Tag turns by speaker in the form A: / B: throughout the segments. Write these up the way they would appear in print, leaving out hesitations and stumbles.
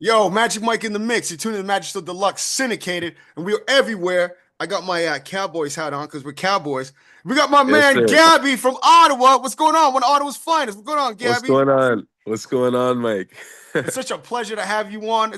A: Yo, Magic Mike in the mix. You're tuning to Magic Still Deluxe Syndicated, and we're everywhere. I got my Cowboys hat on because we're Cowboys. We got my
B: Yes,
A: man
B: sir.
A: Gabby from Ottawa. What's going on? One of Ottawa's finest. What's going on,
B: What's
A: Gabby?
B: going on? What's going on, Mike?
A: It's such a pleasure to have you on.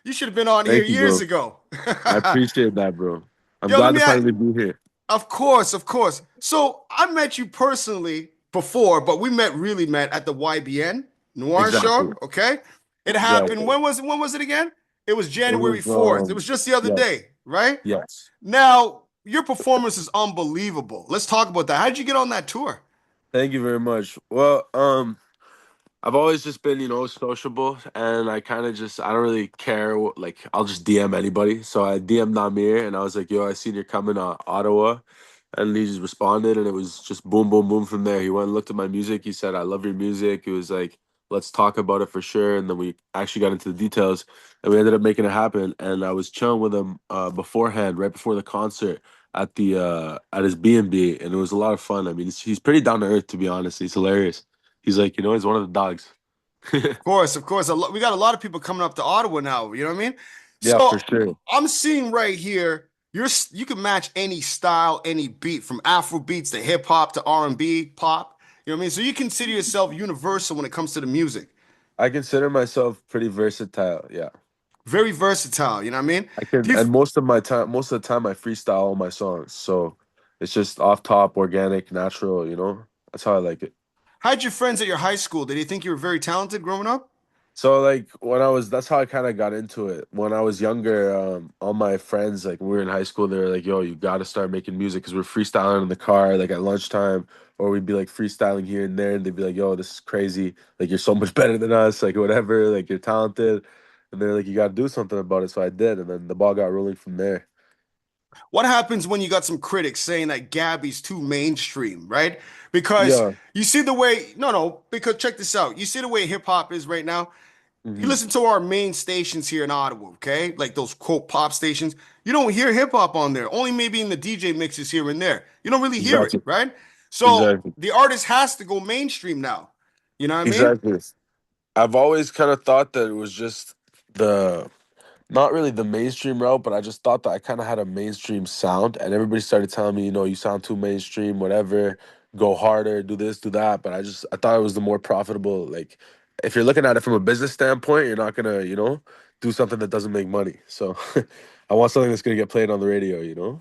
A: You should have been on here
B: Thank you,
A: years
B: bro.
A: ago.
B: I appreciate that, bro. I'm
A: Yo, let
B: glad
A: me
B: to
A: ask.
B: finally be here.
A: Of course, of course. So I met you personally before, but we really met at the YBN Noir
B: Exactly.
A: show. Okay, it happened.
B: Exactly.
A: When was it again? It was
B: It
A: January
B: was
A: 4th. It was just the other
B: yes,
A: day, right?
B: yes.
A: Now, your performance is unbelievable. Let's talk about that. How did you get on that tour?
B: Thank you very much. Well, I've always just been, sociable, and I kind of just I don't really care. Like, I'll just DM anybody. So I DM'd Namir, and I was like, "Yo, I seen you're coming to Ottawa," and he just responded, and it was just boom, boom, boom from there. He went and looked at my music. He said, "I love your music." He was like, "Let's talk about it for sure," and then we actually got into the details, and we ended up making it happen. And I was chilling with him beforehand, right before the concert. At his B&B, and it was a lot of fun. I mean, he's pretty down to earth, to be honest. He's hilarious. He's like, he's one of the dogs.
A: Of course, of course. We got a lot of people coming up to Ottawa now. You know what I mean?
B: Yeah, for
A: So
B: sure.
A: I'm seeing right here, you can match any style, any beat, from Afro beats to hip hop to R&B, pop. You know what I mean? So you consider yourself universal when it comes to the music.
B: I consider myself pretty versatile. Yeah.
A: Very versatile. You know what I mean?
B: I can,
A: Do you,
B: and most of the time, I freestyle all my songs. So it's just off top, organic, natural, That's how I like it.
A: how'd your friends at your high school? Did they think you were very talented growing up?
B: So like that's how I kind of got into it. When I was younger, all my friends, like when we were in high school, they were like, "Yo, you got to start making music," because we're freestyling in the car, like at lunchtime, or we'd be like freestyling here and there, and they'd be like, "Yo, this is crazy! Like you're so much better than us, like whatever, like you're talented," and they're like, "You got to do something about it." So I did, and then the ball got rolling from there.
A: What happens when you got some critics saying that Gabby's too mainstream, right? Because
B: Yeah.
A: you see the way, no, no, because check this out. You see the way hip hop is right now. You
B: Hmm.
A: listen to our main stations here in Ottawa, okay? Like those quote pop stations. You don't hear hip hop on there, only maybe in the DJ mixes here and there. You don't really hear it,
B: Exactly.
A: right? So
B: Exactly.
A: the artist has to go mainstream now. You know what I mean?
B: Exactly. I've always kind of thought that it was just the not really the mainstream route, but I just thought that I kind of had a mainstream sound, and everybody started telling me, you sound too mainstream, whatever, go harder, do this, do that. But I thought it was the more profitable. Like, if you're looking at it from a business standpoint, you're not gonna, do something that doesn't make money. So, I want something that's gonna get played on the radio.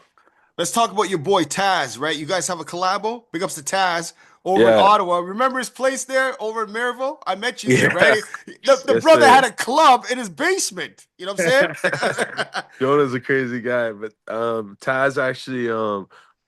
A: Let's talk about your boy Taz, right? You guys have a collabo. Big ups to Taz over in
B: Yeah,
A: Ottawa. Remember his place there over in Maryville? I met you there,
B: yeah,
A: right? The
B: yes,
A: brother had
B: sir.
A: a club in his basement. You know what I'm saying?
B: Jonah's a crazy guy, but Taz actually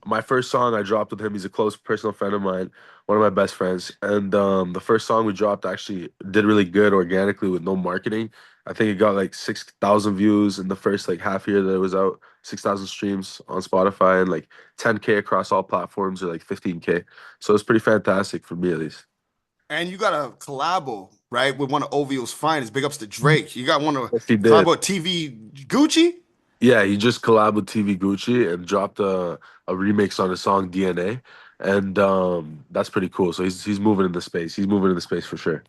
B: my first song I dropped with him. He's a close personal friend of mine, one of my best friends. And the first song we dropped actually did really good organically with no marketing. I think it got like 6,000 views in the first like half year that it was out, 6,000 streams on Spotify, and like 10K across all platforms, or like 15K. So it's pretty fantastic for me at least.
A: And you got a collabo, right, with one of OVO's finest. Big ups to Drake. You got one of
B: Yes, he
A: collabo
B: did.
A: with TV Gucci.
B: Yeah, he just collabed with TV Gucci and dropped a remix on his song DNA, and that's pretty cool. So he's moving in the space. He's moving in the space for sure.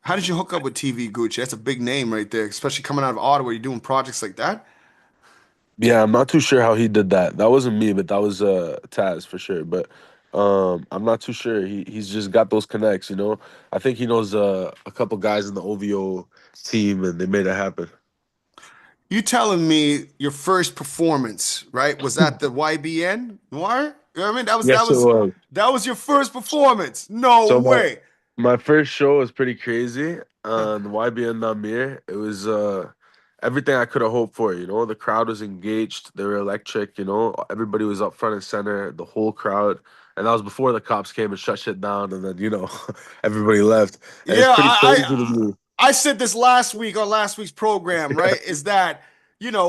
A: How did you hook up with TV Gucci? That's a big name right there, especially coming out of Ottawa. You're doing projects like that.
B: Yeah, I'm not too sure how he did that. That wasn't me, but that was Taz for sure. But I'm not too sure. He's just got those connects. I think he knows a couple guys in the OVO team, and they made it happen.
A: You telling me your first performance, right, was at the YBN Noir? You know what I mean?
B: Yes, it was.
A: That was your first performance. No
B: So
A: way.
B: my first show was pretty crazy. The YBN Namir. It was everything I could have hoped for. The crowd was engaged. They were electric. Everybody was up front and center. The whole crowd, and that was before the cops came and shut shit down. And then everybody left. And it's
A: Yeah,
B: pretty crazy to me.
A: I said this last week on last week's program, right? Is that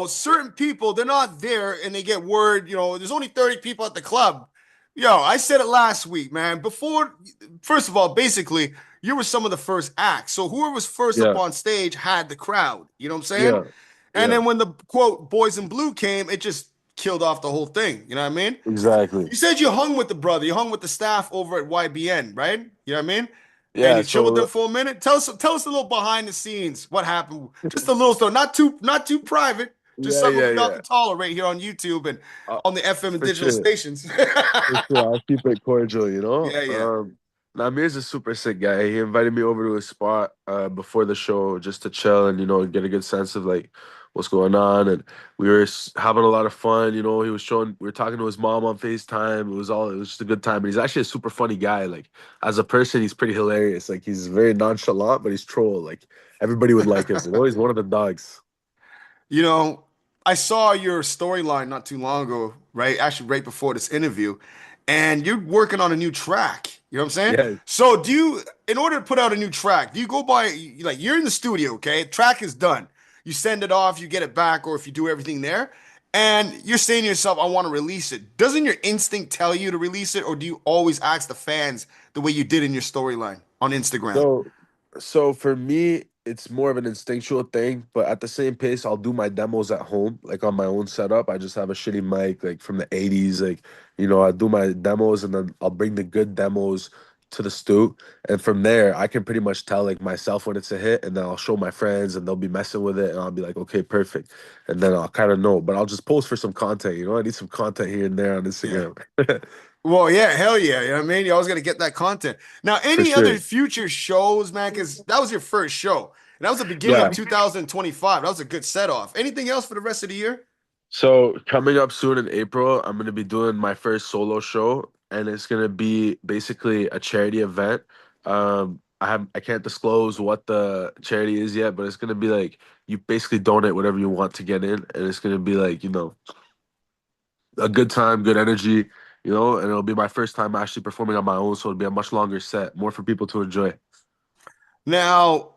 A: certain people they're not there and they get word, there's only 30 people at the club. Yo, I said it last week, man. Before, first of all, basically, you were some of the first acts. So whoever was first up
B: Yeah,
A: on stage had the crowd. You know what I'm saying?
B: yeah,
A: And
B: yeah.
A: then when the quote boys in blue came, it just killed off the whole thing. You know what I mean?
B: Exactly.
A: You said you hung with the brother, you hung with the staff over at YBN, right? You know what I mean? And
B: Yeah,
A: you chill with them
B: so
A: for a minute. Tell us a little behind the scenes. What happened? Just a little story, not too private. Just
B: yeah,
A: something
B: yeah,
A: we don't
B: yeah.
A: have to tolerate here on YouTube and
B: Uh,
A: on the FM and
B: for
A: digital
B: sure.
A: stations.
B: For sure, I'll keep it cordial, you know.
A: Yeah, yeah,
B: Namir's a super sick guy. He invited me over to his spot before the show just to chill and get a good sense of like what's going on. And we were having a lot of fun. He was showing. We were talking to his mom on FaceTime. It was just a good time. And he's actually a super funny guy. Like as a person, he's pretty hilarious. Like he's very nonchalant, but he's troll. Like everybody would like him. He's one of the dogs.
A: You know, I saw your storyline not too long ago, right? Actually, right before this interview, and you're working on a new track. You know what I'm saying?
B: Yeah.
A: So, in order to put out a new track, do you go by, like, you're in the studio, okay? Track is done. You send it off, you get it back, or if you do everything there, and you're saying to yourself, I want to release it. Doesn't your instinct tell you to release it, or do you always ask the fans the way you did in your storyline on Instagram?
B: So, so for me, it's more of an instinctual thing, but at the same pace, I'll do my demos at home, like on my own setup. I just have a shitty mic, like from the 80s. Like, I do my demos and then I'll bring the good demos to the stu. And from there, I can pretty much tell like myself when it's a hit, and then I'll show my friends and they'll be messing with it, and I'll be like, okay, perfect. And then I'll kind of know, but I'll just post for some content, I need some content here and there on
A: Yeah.
B: Instagram.
A: Well, yeah, hell yeah. You know what I mean? You always got to get that content. Now,
B: For
A: any other
B: sure.
A: future shows, man? Because that was your first show. And that was the beginning of
B: Yeah.
A: 2025. That was a good set off. Anything else for the rest of the year?
B: So coming up soon in April, I'm gonna be doing my first solo show, and it's gonna be basically a charity event. I can't disclose what the charity is yet, but it's gonna be like you basically donate whatever you want to get in, and it's gonna be like a good time, good energy, and it'll be my first time actually performing on my own, so it'll be a much longer set, more for people to enjoy.
A: Now,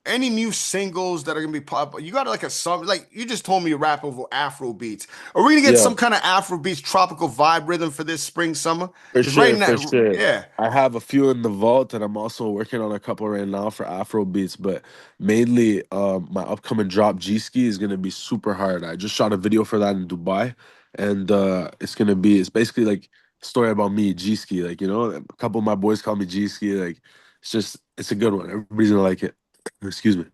A: any new singles that are gonna be pop? You got like a song, like you just told me you rap over Afro beats. Are we gonna get
B: Yeah.
A: some kind of Afro beats tropical vibe rhythm for this spring, summer?
B: For
A: Because right
B: sure, for
A: now,
B: sure.
A: yeah.
B: I have a few in the vault, and I'm also working on a couple right now for Afro beats. But mainly, my upcoming drop G Ski is gonna be super hard. I just shot a video for that in Dubai, and it's basically like a story about me, G Ski. Like a couple of my boys call me G Ski. Like it's a good one. Everybody's gonna like it. Excuse me.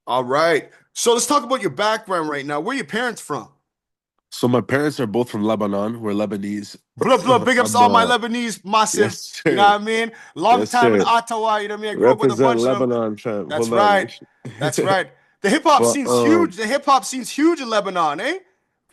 A: All right. So let's talk about your background right now. Where are your parents from?
B: So my parents are both from Lebanon. We're Lebanese.
A: Blah, blah, big ups to
B: I'm
A: all my Lebanese massive.
B: Yes,
A: You know
B: sir.
A: what I mean? Long
B: Yes,
A: time in
B: sir.
A: Ottawa. You know what I mean? I grew up with a
B: Represent
A: bunch of them.
B: Lebanon, fam.
A: That's
B: Hold on.
A: right. That's right. The hip hop
B: But
A: scene's huge. The hip hop scene's huge in Lebanon, eh?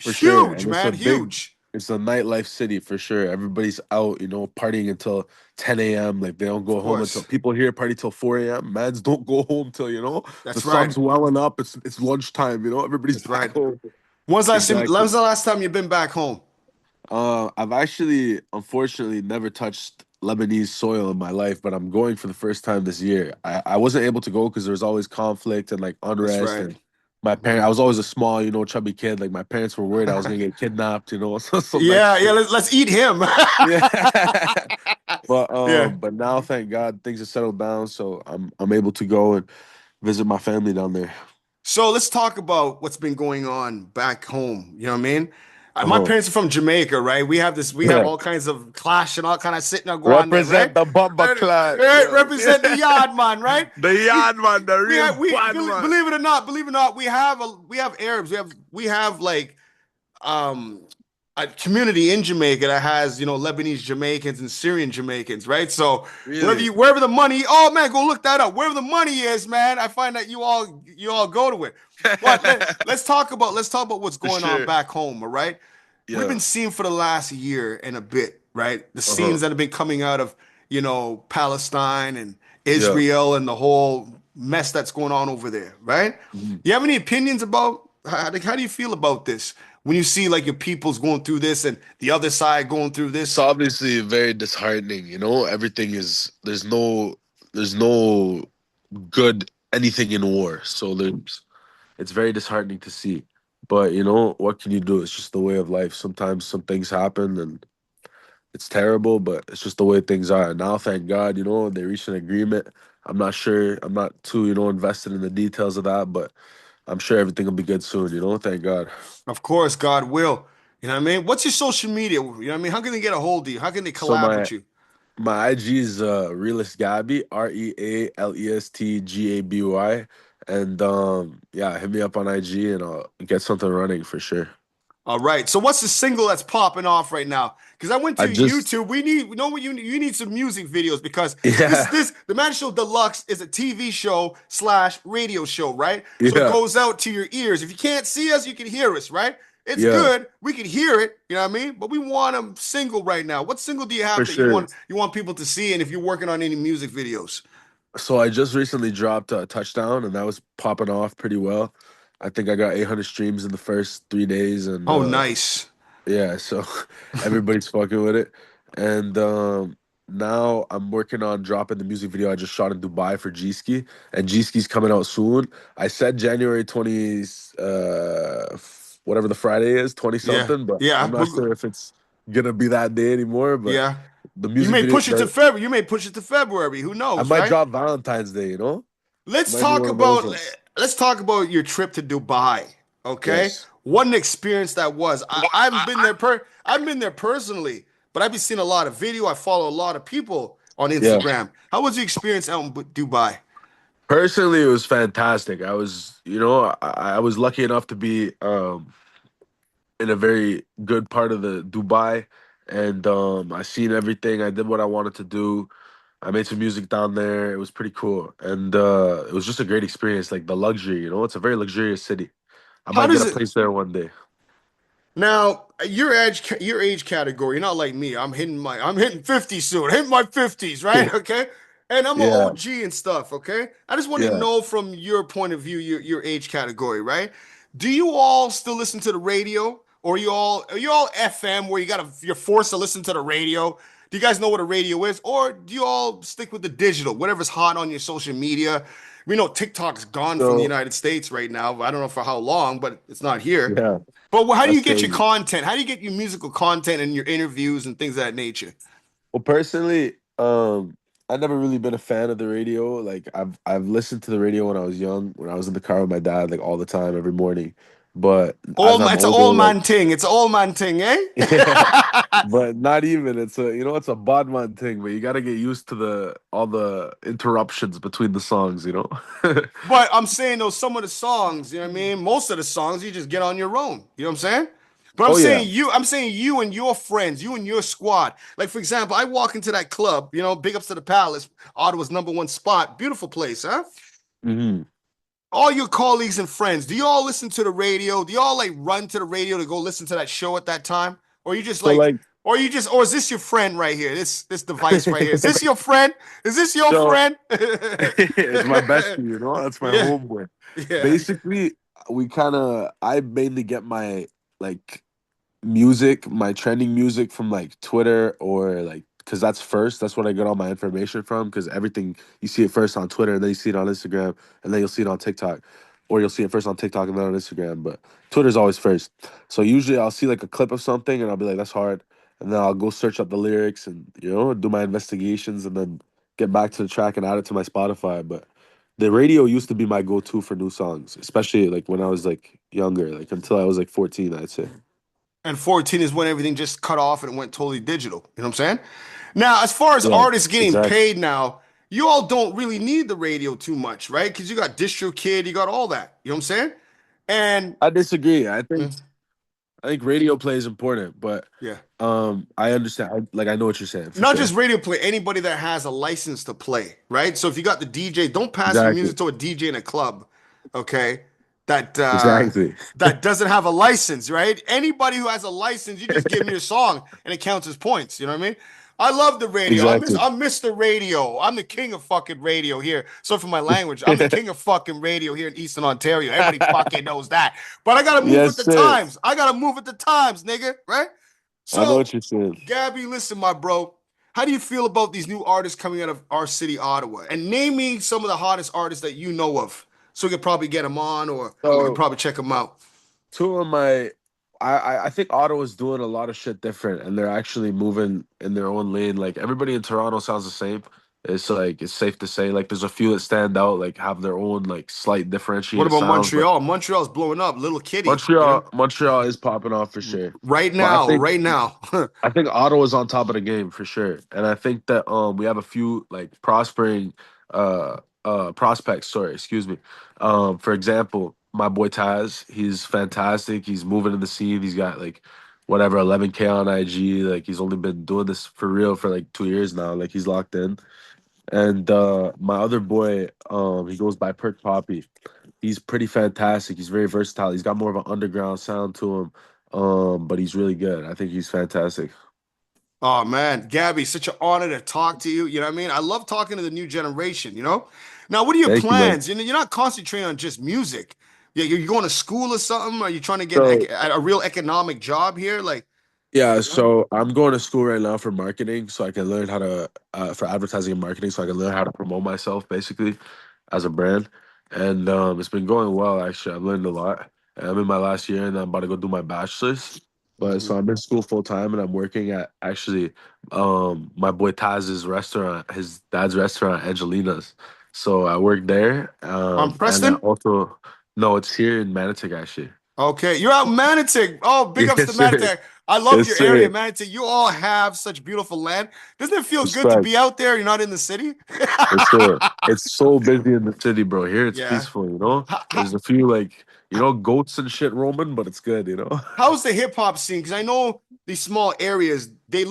B: for sure,
A: Huge,
B: and
A: man. Huge.
B: it's a nightlife city for sure. Everybody's out, partying until 10 a.m. Like they don't
A: Of
B: go home until
A: course.
B: people here party till 4 a.m. Mans don't go home till the
A: That's right.
B: sun's welling up. It's lunchtime. Everybody's
A: That's
B: back
A: right.
B: home.
A: When's
B: Exactly.
A: the last time you've been back home?
B: I've actually, unfortunately, never touched Lebanese soil in my life, but I'm going for the first time this year. I wasn't able to go because there was always conflict and like
A: That's
B: unrest,
A: right.
B: and my parents. I was always a small, chubby kid. Like my parents were worried I was gonna get kidnapped, so some
A: Yeah, yeah,
B: extra.
A: let's eat him.
B: Yeah. But
A: Yeah.
B: now thank God things have settled down, so I'm able to go and visit my family down there.
A: So let's talk about what's been going on back home. You know what I mean? My
B: Uh-huh.
A: parents are from Jamaica, right? We have
B: Yeah.
A: all kinds of clash and all kind of sitting and go on there, right?
B: Represent the Bumba clan.
A: Right,
B: Yeah.
A: represent the yard man, right?
B: The
A: We
B: yard man, the
A: we
B: real
A: have we
B: bad man.
A: believe it or not, we have Arabs, we have like um a community in Jamaica that has, Lebanese Jamaicans and Syrian Jamaicans, right? So
B: Really?
A: wherever the money, oh man, go look that up. Wherever the money is, man, I find that you all go to it. But let's talk about what's
B: For
A: going on
B: sure.
A: back home, all right? We've
B: Yeah.
A: been seeing for the last year and a bit, right? The
B: Uh-huh.
A: scenes that have been coming out of, Palestine and
B: Yeah.
A: Israel and the whole mess that's going on over there, right?
B: Mhm.
A: You have any opinions about how do you feel about this when you see like your people's going through this and the other side going through
B: It's
A: this?
B: obviously very disheartening, Everything is there's no good anything in war. So it's very disheartening to see. But what can you do? It's just the way of life. Sometimes some things happen and it's terrible, but it's just the way things are. Now, thank God, they reached an agreement. I'm not sure. I'm not too, invested in the details of that, but I'm sure everything will be good soon, Thank God.
A: Of course, God will. You know what I mean? What's your social media? You know what I mean? How can they get a hold of you? How can they
B: So
A: collab
B: my
A: with you?
B: My IG is Realist Gaby, REALESTGABY. And yeah, hit me up on IG and I'll get something running for sure.
A: All right. So what's the single that's popping off right now? Because I went
B: I
A: to
B: just
A: YouTube. We need you know what you need some music videos because
B: yeah,
A: this the Man Show Deluxe is a TV show slash radio show, right? So it
B: yeah,
A: goes out to your ears. If you can't see us, you can hear us, right? It's
B: yeah,
A: good. We can hear it. You know what I mean? But we want a single right now. What single do you
B: for
A: have that
B: sure.
A: you want people to see? And if you're working on any music videos,
B: So I just recently dropped a touchdown and that was popping off pretty well. I think I got 800 streams in the first 3 days and
A: oh nice.
B: yeah, so everybody's fucking with it. And now I'm working on dropping the music video I just shot in Dubai for G Ski, and G Ski's coming out soon. I said January 20th, whatever the Friday is, 20
A: Yeah,
B: something, but
A: yeah,
B: I'm not sure if it's gonna be that day anymore. But
A: yeah.
B: the
A: You
B: music
A: may
B: video,
A: push it to February. You may push it to February. Who
B: I
A: knows,
B: might
A: right?
B: drop Valentine's Day, you know?
A: Let's
B: Might be
A: talk
B: one of those
A: about
B: ones.
A: let's talk about your trip to Dubai. Okay,
B: Yes.
A: what an experience that was. I haven't been there I've been there personally, but I've been seeing a lot of video. I follow a lot of people on
B: Yeah.
A: Instagram. How was your experience out in Dubai?
B: Personally, it was fantastic. I was, I was lucky enough to be in a very good part of the Dubai, and I seen everything. I did what I wanted to do. I made some music down there. It was pretty cool, and it was just a great experience. Like the luxury, it's a very luxurious city. I
A: How
B: might get
A: does
B: a
A: it
B: place there one day.
A: now your age category? You're not like me. I'm hitting 50 soon. Hitting my 50s, right? Okay. And I'm an
B: Yeah,
A: OG and stuff, okay? I just want to
B: yeah.
A: know from your point of view, your age category, right? Do you all still listen to the radio? Or are you all FM where you're forced to listen to the radio? Do you guys know what a radio is? Or do you all stick with the digital, whatever's hot on your social media? We know TikTok's gone from the
B: So
A: United States right now. I don't know for how long, but it's not here.
B: yeah,
A: But how do you
B: that's
A: get your
B: crazy.
A: content? How do you get your musical content and your interviews and things of that nature?
B: Well, personally, I never really been a fan of the radio. Like I've listened to the radio when I was young, when I was in the car with my dad, like all the time, every morning. But as I'm
A: It's an
B: older,
A: all
B: like
A: man thing. It's an all man thing, eh?
B: yeah, but not even. It's a Bodman thing, but you got to get used to the all the interruptions between the songs, you know?
A: But I'm saying though, some of the songs, you know what I mean? Most of the songs you just get on your own. You know what I'm saying? But
B: Oh yeah.
A: I'm saying you and your friends, you and your squad. Like, for example, I walk into that club, big ups to the Palace, Ottawa's #1 spot. Beautiful place, huh?
B: Hmm.
A: All your colleagues and friends, do you all listen to the radio? Do you all like run to the radio to go listen to that show at that time? Or you just
B: So
A: like,
B: like
A: or is this your friend right here? This device right here. Is this your friend? Is this your
B: so
A: friend?
B: it's my bestie, you know? That's my
A: Yeah,
B: homeboy.
A: yeah.
B: Basically, I mainly get my like music, my trending music from like Twitter or like because that's what I get all my information from because everything you see it first on Twitter and then you see it on Instagram and then you'll see it on TikTok or you'll see it first on TikTok and then on Instagram, but Twitter's always first. So usually I'll see like a clip of something and I'll be like that's hard and then I'll go search up the lyrics and do my investigations and then get back to the track and add it to my Spotify, but the radio used to be my go-to for new songs, especially like when I was like younger, like until I was like 14, I'd say.
A: And 14 is when everything just cut off and it went totally digital. You know what I'm saying? Now, as far as
B: Yeah,
A: artists getting
B: exactly.
A: paid now, you all don't really need the radio too much, right? Because you got Distro Kid, you got all that. You know what I'm saying? And
B: I disagree.
A: mm,
B: I think radio play is important, but
A: yeah,
B: I understand. I know what you're saying for
A: not
B: sure.
A: just radio play, anybody that has a license to play, right? So if you got the DJ, don't pass your
B: Exactly.
A: music to a DJ in a club, okay? That
B: Exactly.
A: that doesn't have a license, right? Anybody who has a license, you just give them your song and it counts as points. You know what I mean? I love the radio.
B: Exactly.
A: I'm Mr. Radio. I'm the king of fucking radio here. So for my language, I'm the king of fucking radio here in Eastern Ontario. Everybody fucking knows that. But I gotta move with
B: Yes,
A: the
B: sir.
A: times. I gotta move with the times, nigga. Right?
B: I know
A: So
B: what you're saying.
A: Gabby, listen, my bro. How do you feel about these new artists coming out of our city, Ottawa? And name me some of the hottest artists that you know of, so we could probably get them on, or we could
B: So
A: probably check them out.
B: two of my, I think Ottawa's doing a lot of shit different, and they're actually moving in their own lane. Like everybody in Toronto sounds the same. It's like it's safe to say like there's a few that stand out, like have their own like slight
A: What
B: differentiated
A: about
B: sounds, but
A: Montreal? Montreal's blowing up, little kitty, you know?
B: Montreal is popping off for sure.
A: Right
B: But
A: now, right now.
B: I think Ottawa's on top of the game for sure. And I think that we have a few like prospering prospects, sorry, excuse me. For example, my boy Taz, he's fantastic. He's moving in the scene. He's got like whatever 11K on IG. Like he's only been doing this for real for like 2 years now. Like he's locked in. And my other boy, he goes by Perk Poppy. He's pretty fantastic. He's very versatile. He's got more of an underground sound to him. But he's really good. I think he's fantastic.
A: Oh man, Gabby, such an honor to talk to you. You know what I mean? I love talking to the new generation, you know? Now, what are your
B: Thank you, man.
A: plans? You're not concentrating on just music. Yeah, you're going to school or something? Are you trying to get
B: So
A: a real economic job here? Like,
B: yeah,
A: you know?
B: so I'm going to school right now for marketing, so I can learn how to for advertising and marketing, so I can learn how to promote myself basically as a brand. And it's been going well actually. I've learned a lot. I'm in my last year, and I'm about to go do my bachelor's. But
A: Mhm.
B: so I'm in school full time, and I'm working at actually my boy Taz's restaurant, his dad's restaurant, Angelina's. So I work there,
A: On
B: and I
A: Preston?
B: also no, it's here in Manitic actually.
A: Okay, you're out in Manitic. Oh, big ups to
B: Yes, sir.
A: Manitic. I love
B: Yes,
A: your area,
B: sir.
A: Manitic. You all have such beautiful land. Doesn't it feel good to
B: Respect.
A: be out there? You're not in the city?
B: For sure. It's so busy in the city, bro. Here it's
A: Yeah.
B: peaceful, you know?
A: How, how,
B: There's a few like, goats and shit roaming, but it's good, you know?
A: how's the hip hop scene? Because I know these small areas, they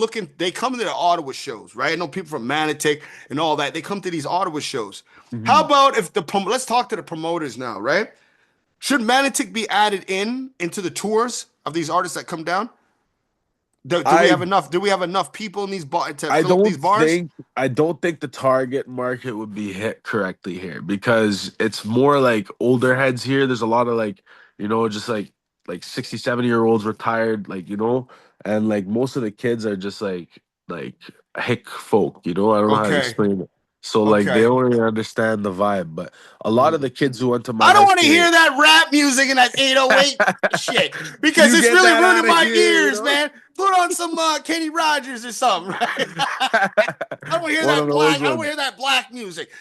A: come to the Ottawa shows, right? I know people from Manitic and all that. They come to these Ottawa shows. How
B: Mhm.
A: about if let's talk to the promoters now, right? Should Manitic be added into the tours of these artists that come down? Do we
B: I
A: have enough? Do we have enough people in these bars to
B: I
A: fill up these
B: don't
A: bars?
B: think I don't think the target market would be hit correctly here because it's more like older heads here. There's a lot of like, just like 60, 70-year-olds retired, like, and like most of the kids are just like hick folk, I don't know how to
A: Okay,
B: explain it. So like they
A: okay.
B: don't really understand the vibe. But a lot of
A: Mhm.
B: the kids who went to my
A: I don't
B: high
A: want to
B: school.
A: hear that rap music and that 808 shit because
B: You
A: it's
B: get
A: really
B: that
A: ruining
B: out of
A: my
B: here,
A: ears, man. Put on some Kenny Rogers or something, right? I don't hear
B: One of
A: that
B: those
A: black. I don't
B: ones.
A: hear that black music.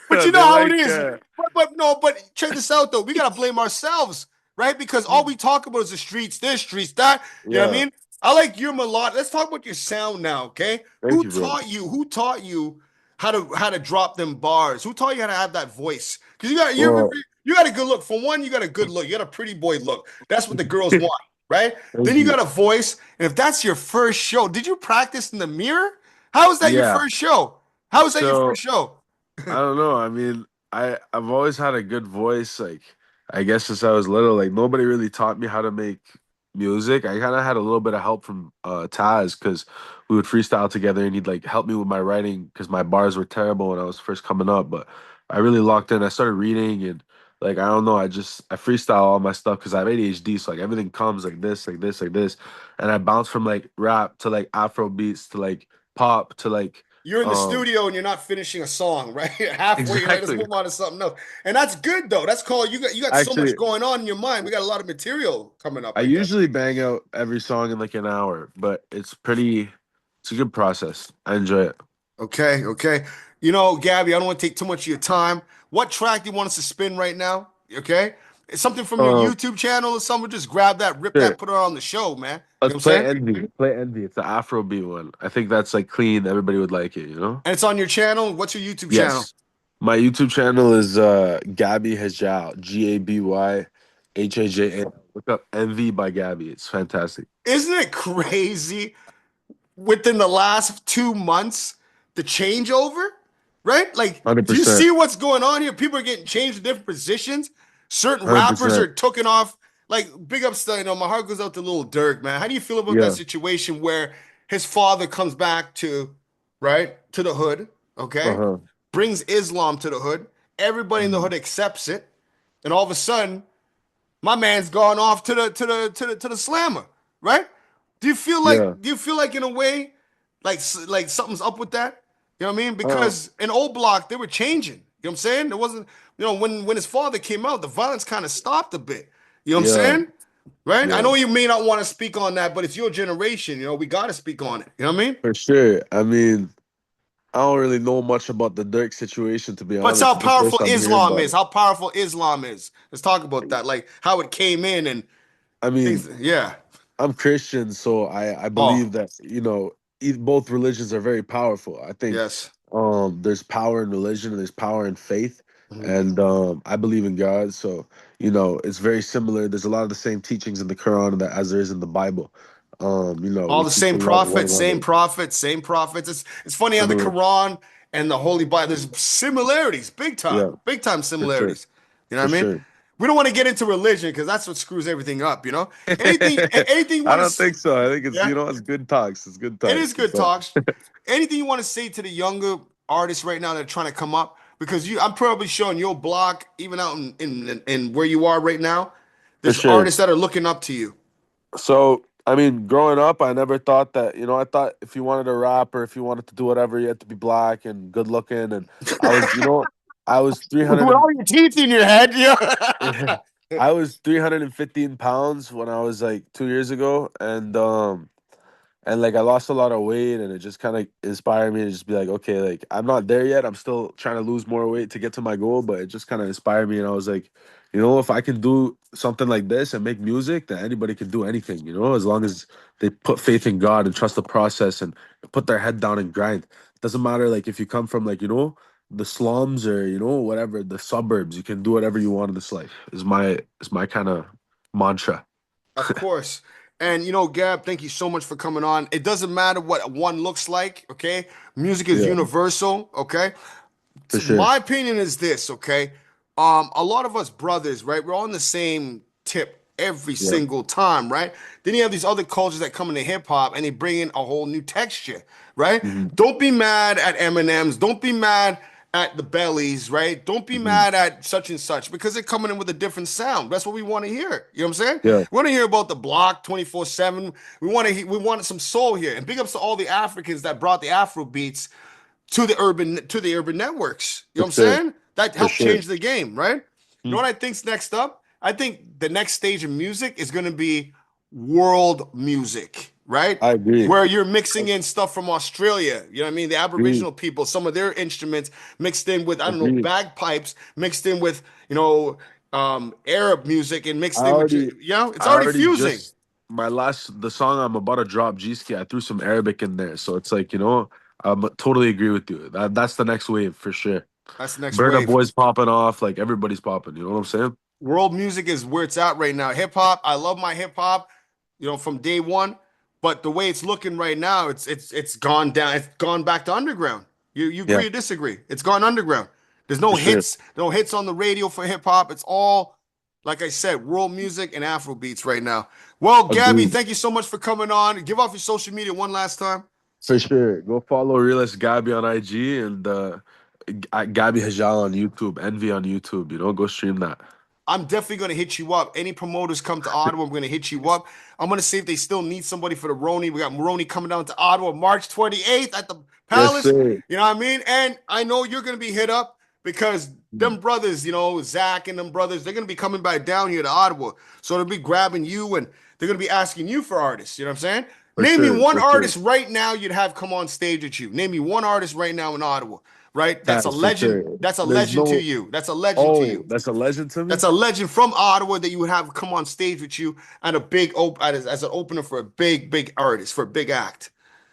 A: But you know
B: They
A: how it
B: like
A: is. But no, but check this out though. We gotta blame ourselves, right? Because all we talk about is the streets, this, streets, that. You know what I
B: yeah.
A: mean? I like your melodic. Let's talk about your sound now, okay?
B: Thank
A: Who
B: you, bro.
A: taught you? Who taught you how to drop them bars? Who taught you how to have that voice? Because
B: Well,
A: you got a good look. For one, you got a good look. You got a pretty boy look. That's what the girls want, right? Then
B: thank
A: you
B: you.
A: got a voice. And if that's your first show, did you practice in the mirror? How is that your
B: Yeah.
A: first show? How is that your
B: So
A: first show?
B: I don't know. I mean, I've always had a good voice. Like I guess since I was little, like nobody really taught me how to make music. I kind of had a little bit of help from Taz because we would freestyle together, and he'd like help me with my writing because my bars were terrible when I was first coming up. But I really locked in. I started reading and like I don't know. I freestyle all my stuff because I have ADHD. So like everything comes like this, like this, like this, and I bounce from like rap to like Afro beats to like pop to like
A: You're in the
B: um
A: studio and you're not finishing a song, right? Halfway, you're like, let's
B: exactly.
A: move on to something else. And that's good though. That's called you got so much
B: Actually,
A: going on in your mind. We got a lot of material coming up,
B: I
A: I guess.
B: usually bang out every song in like an hour, but it's a good process. I enjoy it.
A: Okay, okay. You know, Gabby, I don't want to take too much of your time. What track do you want us to spin right now? Okay? It's something from your
B: Um,
A: YouTube channel or something. Just grab that, rip
B: sure.
A: that, put it on the show, man. You know
B: Let's
A: what I'm
B: play
A: saying?
B: Envy. Play Envy. It's the Afrobeat one. I think that's like clean. Everybody would like it.
A: And it's on your channel. What's your YouTube channel?
B: Yes. My YouTube channel is Gaby Hajal. GABY HAJA. Look up Envy by Gabby. It's fantastic.
A: Isn't it crazy within the last 2 months, the changeover, right? Like, do you
B: 100%.
A: see what's going on here? People are getting changed to different positions. Certain rappers
B: 100%.
A: are taking off. Like, big ups to, my heart goes out to Little Dirk, man. How do you feel about that
B: Yeah.
A: situation where his father comes back right, to the hood, okay?
B: Uh-huh.
A: Brings Islam to the hood. Everybody in the
B: Mhm.
A: hood accepts it. And all of a sudden, my man's gone off to the slammer, right?
B: Yeah.
A: Do you feel like in a way like something's up with that? You know what I mean?
B: Uh,
A: Because in old block they were changing. You know what I'm saying? There wasn't, when his father came out, the violence kind of stopped a bit. You know what I'm
B: yeah.
A: saying? Right? I
B: Yeah.
A: know you may not want to speak on that, but it's your generation, we got to speak on it. You know what I mean?
B: For sure. I mean, I don't really know much about the Dirk situation, to be
A: But it's how
B: honest. It's the
A: powerful
B: first I'm hearing
A: Islam
B: about
A: is.
B: it.
A: How powerful Islam is. Let's talk about that. Like how it came in and
B: I mean,
A: things. Yeah.
B: I'm Christian, so I
A: Oh,
B: believe that both religions are very powerful. I think
A: yes.
B: there's power in religion and there's power in faith,
A: Mhm.
B: and I believe in God. So it's very similar. There's a lot of the same teachings in the Quran that as there is in the Bible.
A: All
B: We
A: the
B: teach to
A: same
B: love one
A: prophets,
B: another.
A: same prophets, same prophets. It's funny how the
B: Similar,
A: Quran and the Holy Bible, there's similarities,
B: yeah,
A: big time
B: for sure,
A: similarities. You know
B: for
A: what I mean?
B: sure.
A: We don't want to get into religion because that's what screws everything up. Anything you
B: I
A: want
B: don't
A: to,
B: think so. I think it's
A: yeah,
B: it's good talks. It's good
A: it is
B: talks. It's
A: good
B: not
A: talks. Anything you want to say to the younger artists right now that are trying to come up? Because I'm probably showing your block, even out in where you are right now.
B: for
A: There's
B: sure.
A: artists that are looking up to you.
B: So, I mean, growing up, I never thought that, I thought if you wanted to rap or if you wanted to do whatever, you had to be black and good looking. And I was, I was 300
A: With
B: and
A: all your teeth in your head, yeah.
B: I was 315 pounds when I was like 2 years ago. And like I lost a lot of weight and it just kind of inspired me to just be like, okay, like I'm not there yet. I'm still trying to lose more weight to get to my goal, but it just kind of inspired me and I was like, if I can do something like this and make music, then anybody can do anything, as long as they put faith in God and trust the process and put their head down and grind. It doesn't matter like if you come from like, the slums or whatever, the suburbs, you can do whatever you want in this life. Is my kind of mantra.
A: Of course. And Gab, thank you so much for coming on. It doesn't matter what one looks like, okay? Music is
B: Yeah,
A: universal, okay?
B: for sure.
A: My opinion is this, okay? A lot of us brothers, right? We're on the same tip every
B: Yeah.
A: single time, right? Then you have these other cultures that come into hip hop and they bring in a whole new texture, right?
B: Hmm.
A: Don't be mad at M&Ms. Don't be mad at the bellies, right? Don't be
B: Hmm.
A: mad at such and such because they're coming in with a different sound. That's what we want to hear. You know what I'm saying?
B: Yeah.
A: We want to hear about the block 24/7. We want some soul here. And big ups to all the Africans that brought the Afro beats to the urban networks. You know
B: For
A: what I'm
B: sure.
A: saying? That
B: For
A: helped
B: sure.
A: change the game, right? You know
B: Mm.
A: what I think's next up? I think the next stage of music is going to be world music, right?
B: I agree.
A: Where you're mixing in stuff from Australia, you know what I mean? The
B: Agree.
A: Aboriginal people, some of their instruments mixed in with, I don't know,
B: Agree.
A: bagpipes, mixed in with, Arab music and
B: I
A: mixed in with,
B: already
A: it's
B: I
A: already
B: already
A: fusing.
B: just the song I'm about to drop, G-Ski, I threw some Arabic in there. So it's like, I totally agree with you. That's the next wave for sure.
A: That's the next
B: Burna
A: wave.
B: Boy's popping off, like everybody's popping, you know what I'm saying?
A: World music is where it's at right now. Hip hop, I love my hip hop, from day one. But the way it's looking right now, it's gone down. It's gone back to underground. You
B: Yeah,
A: agree or disagree? It's gone underground. There's
B: for sure.
A: no hits on the radio for hip hop. It's all, like I said, world music and Afro beats right now. Well, Gabby,
B: Agreed.
A: thank you so much for coming on. Give off your social media one last time.
B: For sure. Go follow Realist Gaby on IG and at Gaby Hajal on YouTube, Envy on YouTube, go stream that.
A: I'm definitely going to hit you up. Any promoters come to Ottawa, I'm going to hit you up. I'm going to see if they still need somebody for the Roni. We got Roni coming down to Ottawa March 28th at the
B: Yes,
A: Palace.
B: sir.
A: You know what I mean? And I know you're going to be hit up because them brothers, Zach and them brothers, they're going to be coming by down here to Ottawa. So they'll be grabbing you and they're going to be asking you for artists. You know what I'm saying?
B: For
A: Name me
B: sure.
A: one
B: For sure.
A: artist right now you'd have come on stage with you. Name me one artist right now in Ottawa, right? That's a
B: Taz, for
A: legend.
B: sure.
A: That's a
B: There's
A: legend to
B: no
A: you. That's a legend to
B: Oh,
A: you.
B: that's a legend to
A: That's
B: me.
A: a legend from Ottawa that you would have come on stage with you and a big as an opener for a big artist for a big act.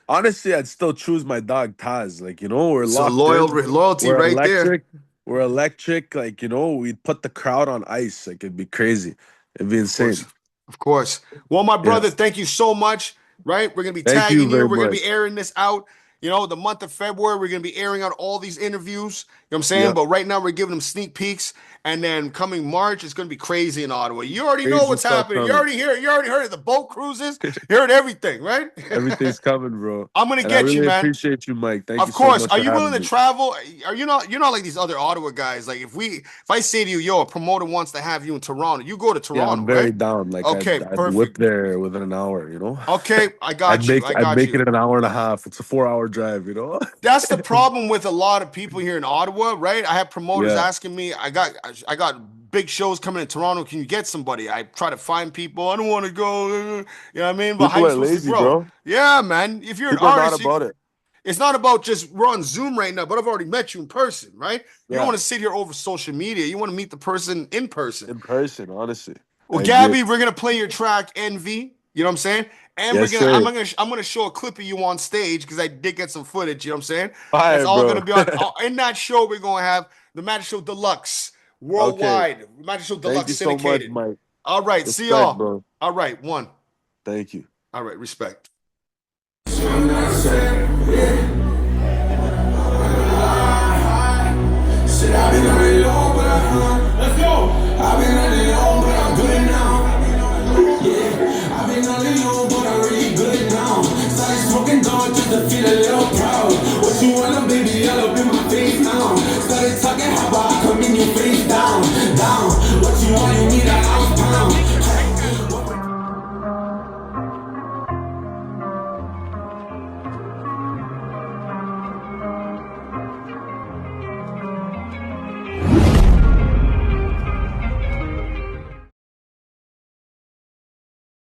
B: Honestly, I'd still choose my dog Taz. Like, we're
A: So
B: locked in.
A: loyalty
B: We're
A: right there.
B: electric. We're electric. Like, we'd put the crowd on ice. Like, it'd be crazy. It'd be
A: Of course.
B: insane.
A: Of course. Well, my
B: Yeah.
A: brother, thank you so much. Right? We're gonna be
B: Thank you
A: tagging you.
B: very
A: We're gonna be
B: much.
A: airing this out. The month of February, we're gonna be airing out all these interviews. You know what I'm saying?
B: Yeah.
A: But right now we're giving them sneak peeks. And then coming March, it's gonna be crazy in Ottawa. You already know
B: Crazy
A: what's
B: stuff
A: happening. You
B: coming.
A: already hear it. You already heard it. The boat cruises. You heard everything, right?
B: Everything's coming, bro.
A: I'm gonna
B: And I
A: get you,
B: really
A: man.
B: appreciate you, Mike. Thank you
A: Of
B: so
A: course.
B: much
A: Are
B: for
A: you willing
B: having
A: to
B: me.
A: travel? Are you not? You're not like these other Ottawa guys. Like if I say to you, yo, a promoter wants to have you in Toronto, you go to
B: Yeah,
A: Toronto,
B: I'm very
A: right?
B: down. Like,
A: Okay,
B: I'd whip
A: perfect.
B: there within an hour.
A: Okay, I
B: I'd
A: got you.
B: make
A: I
B: I'd
A: got
B: make it
A: you.
B: in an hour and a half. It's a 4 hour drive.
A: That's the problem with a lot of people here in Ottawa, right? I have promoters
B: Yeah.
A: asking me, I got big shows coming in Toronto. Can you get somebody? I try to find people. I don't want to go. You know what I mean? But how
B: People
A: you
B: are
A: supposed to
B: lazy,
A: grow?
B: bro.
A: Yeah, man. If you're an
B: People are not
A: artist,
B: about it.
A: It's not about just we're on Zoom right now, but I've already met you in person, right? You don't
B: Yeah,
A: want to sit here over social media. You want to meet the person in person.
B: in person, honestly.
A: Well,
B: I agree.
A: Gabby, we're gonna play your track Envy. You know what I'm saying? And we're
B: Yes,
A: gonna
B: sir.
A: I'm gonna show a clip of you on stage because I did get some footage. You know what I'm saying? That's
B: Fire,
A: all
B: bro.
A: gonna be on in that show. We're gonna have the Magic Show Deluxe
B: Okay.
A: worldwide. Magic Show
B: Thank
A: Deluxe
B: you so much,
A: syndicated.
B: Mike.
A: All right, see
B: Respect,
A: y'all.
B: bro.
A: All right, one.
B: Thank you.
A: All right, respect.
C: Shit, I've been on it long, but let's go. I've been on it long, but I'm good now. Yeah, I've been on it long, but I'm really good now. Started smoking dope just to feel alive.